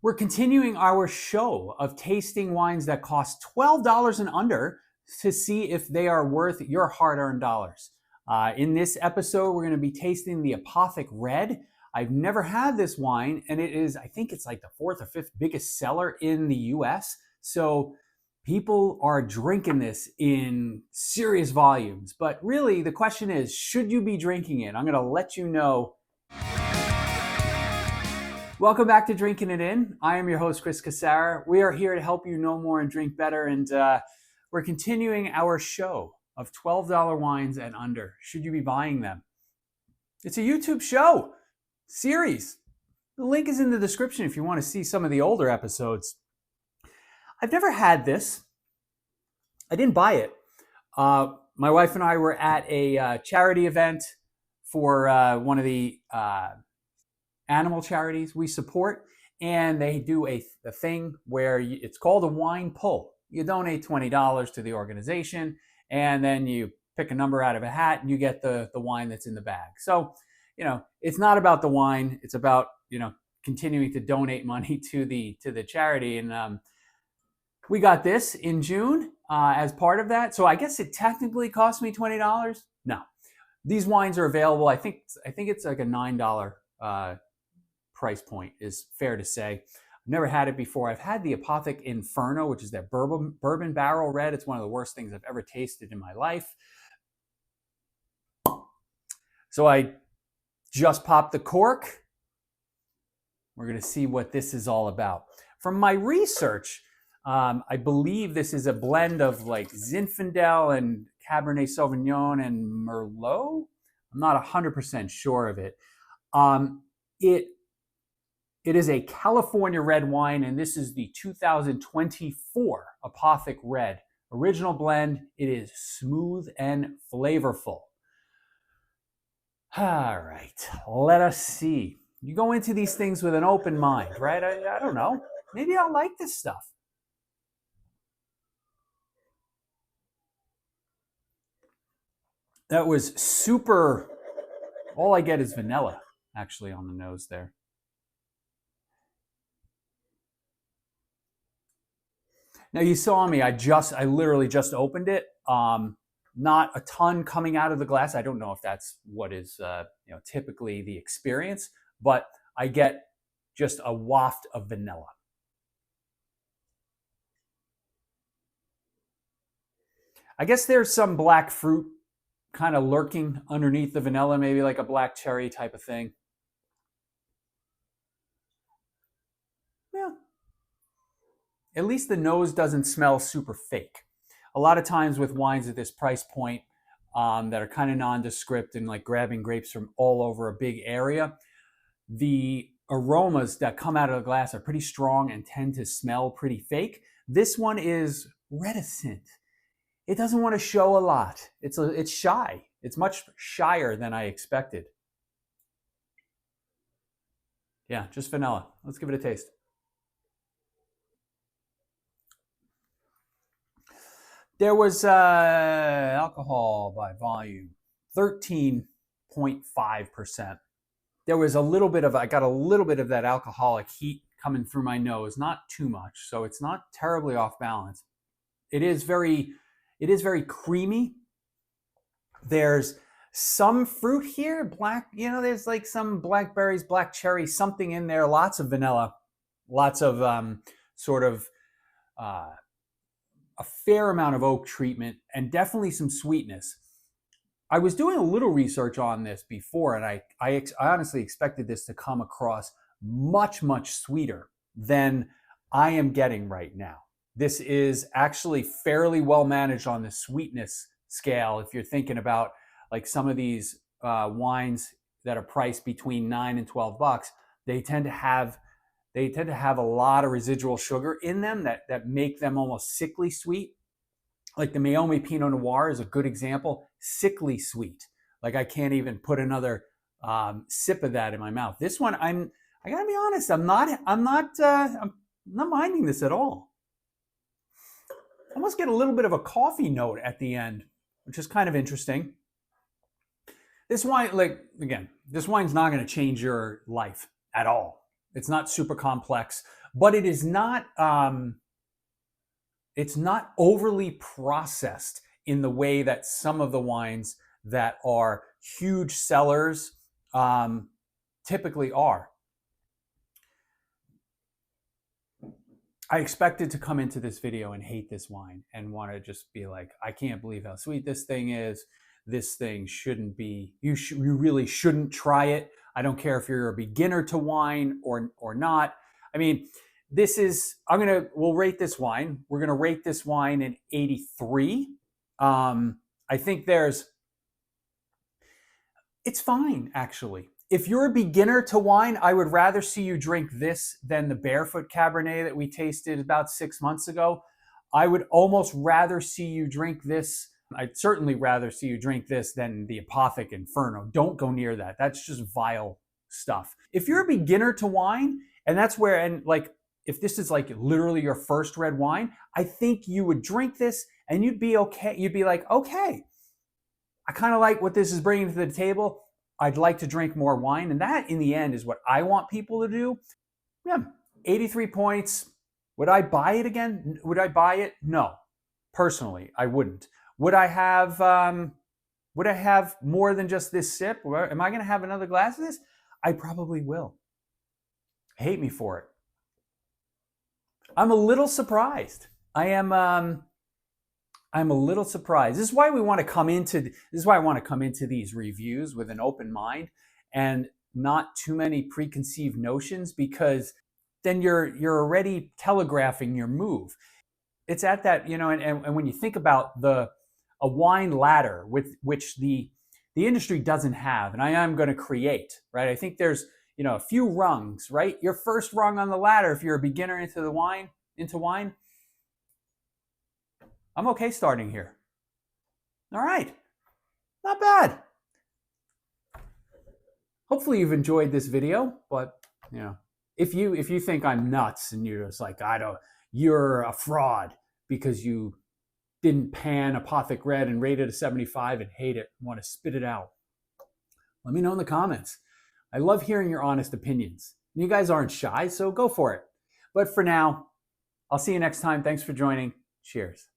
We're continuing our show of tasting wines that cost $12 and under to see if they are worth your hard-earned dollars. In this episode, we're going to be tasting the Apothic Red. I've never had this wine, and it is, I think it's like the fourth or fifth biggest seller in the US. So people are drinking this in serious volumes. But really, the question is, should you be drinking it? I'm going to let you know. Welcome back to Drinking It In. I am your host, Chris Cassara. We are here to help you know more and drink better, and we're continuing our show of $12 wines and under. Should you be buying them? It's a YouTube show series. The link is in the description if you want to see some of the older episodes. I've never had this. I didn't buy it. My wife and I were at a charity event for one of the animal charities we support, and they do a thing where it's called a wine pull. You donate $20 to the organization, and then you pick a number out of a hat, and you get the wine that's in the bag. So, it's not about the wine. It's about, continuing to donate money to the charity. And we got this in June as part of that. So I guess it technically cost me $20. No, these wines are available. I think it's like a $9 price point is fair to say. I've never had it before. I've had the Apothic Inferno, which is that bourbon barrel red. It's one of the worst things I've ever tasted in my life. So I just popped the cork. We're going to see what this is all about. From my research, I believe this is a blend of like Zinfandel and Cabernet Sauvignon and Merlot. I'm not 100% sure of it. It is a California red wine, and this is the 2024 Apothic Red Original Blend. It is smooth and flavorful. All right, let us see. You go into these things with an open mind, right? I don't know. Maybe I'll like this stuff. That was super. All I get is vanilla, actually, on the nose there. Now you saw me, I literally just opened it. Not a ton coming out of the glass. I don't know if that's what is typically the experience, but I get just a waft of vanilla. I guess there's some black fruit kind of lurking underneath the vanilla, maybe like a black cherry type of thing. Yeah. At least the nose doesn't smell super fake. A lot of times with wines at this price point that are kind of nondescript and like grabbing grapes from all over a big area, the aromas that come out of the glass are pretty strong and tend to smell pretty fake. This one is reticent. It doesn't want to show a lot. It's shy. It's much shyer than I expected. Yeah, just vanilla. Let's give it a taste. There was alcohol by volume, 13.5%. There was I got a little bit of that alcoholic heat coming through my nose, not too much, so it's not terribly off balance. It is very creamy. There's some fruit here, there's like some blackberries, black cherry, something in there, lots of vanilla, lots of a fair amount of oak treatment, and definitely some sweetness. I was doing a little research on this before, and I honestly expected this to come across much, much sweeter than I am getting right now. This is actually fairly well managed on the sweetness scale. If you're thinking about like some of these wines that are priced between $9 and $12, they tend to have a lot of residual sugar in them that make them almost sickly sweet. Like the Meiomi Pinot Noir is a good example, sickly sweet. Like I can't even put another sip of that in my mouth. This one, I gotta be honest, I'm not minding this at all. I almost get a little bit of a coffee note at the end, which is kind of interesting. This wine, this wine's not going to change your life at all. It's not super complex, but it is not. It's not overly processed in the way that some of the wines that are huge sellers typically are. I expected to come into this video and hate this wine and want to just be like, I can't believe how sweet this thing is. This thing shouldn't be, you really shouldn't try it. I don't care if you're a beginner to wine or not. I mean, this is, we'll rate this wine. We're going to rate this wine in 83. I think it's fine, actually. If you're a beginner to wine, I would rather see you drink this than the Barefoot Cabernet that we tasted about 6 months ago. I would almost rather see you drink this. I'd certainly rather see you drink this than the Apothic Inferno. Don't go near that. That's just vile stuff. If you're a beginner to wine, and that's where, and like, if this is like literally your first red wine, I think you would drink this and you'd be okay. You'd be like, okay, I kind of like what this is bringing to the table. I'd like to drink more wine. And that in the end is what I want people to do. Yeah, 83 points. Would I buy it again? Would I buy it? No. Personally, I wouldn't. Would I have more than just this sip? Am I going to have another glass of this? I probably will. Hate me for it. I'm a little surprised. I'm a little surprised. This is why I want to come into these reviews with an open mind and not too many preconceived notions, because then you're already telegraphing your move. It's at that, and when you think about a wine ladder with which the industry doesn't have, and I am going to create, right? I think there's a few rungs, right? Your first rung on the ladder, if you're a beginner into wine, I'm okay starting here. All right, not bad. Hopefully you've enjoyed this video, but if you think I'm nuts and you're just like, you're a fraud because you didn't pan Apothic Red and rate it a 75 and hate it, want to spit it out, let me know in the comments. I love hearing your honest opinions. You guys aren't shy, so go for it. But for now, I'll see you next time. Thanks for joining. Cheers.